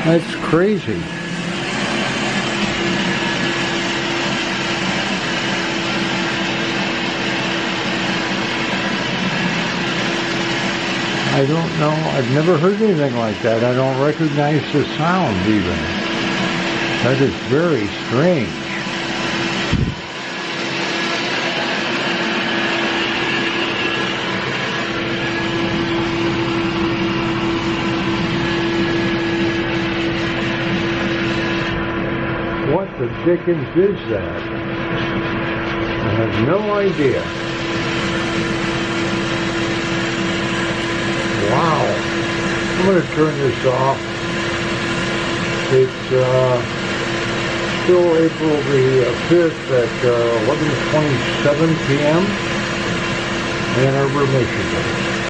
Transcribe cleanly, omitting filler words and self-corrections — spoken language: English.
That's crazy. I don't know. I've never heard anything like that. I don't recognize the sound even. That is very strange. What the dickens is that? I have no idea. Wow. I'm going to turn this off. It's still April the 5th at 11:27 p.m. Ann Arbor, Michigan.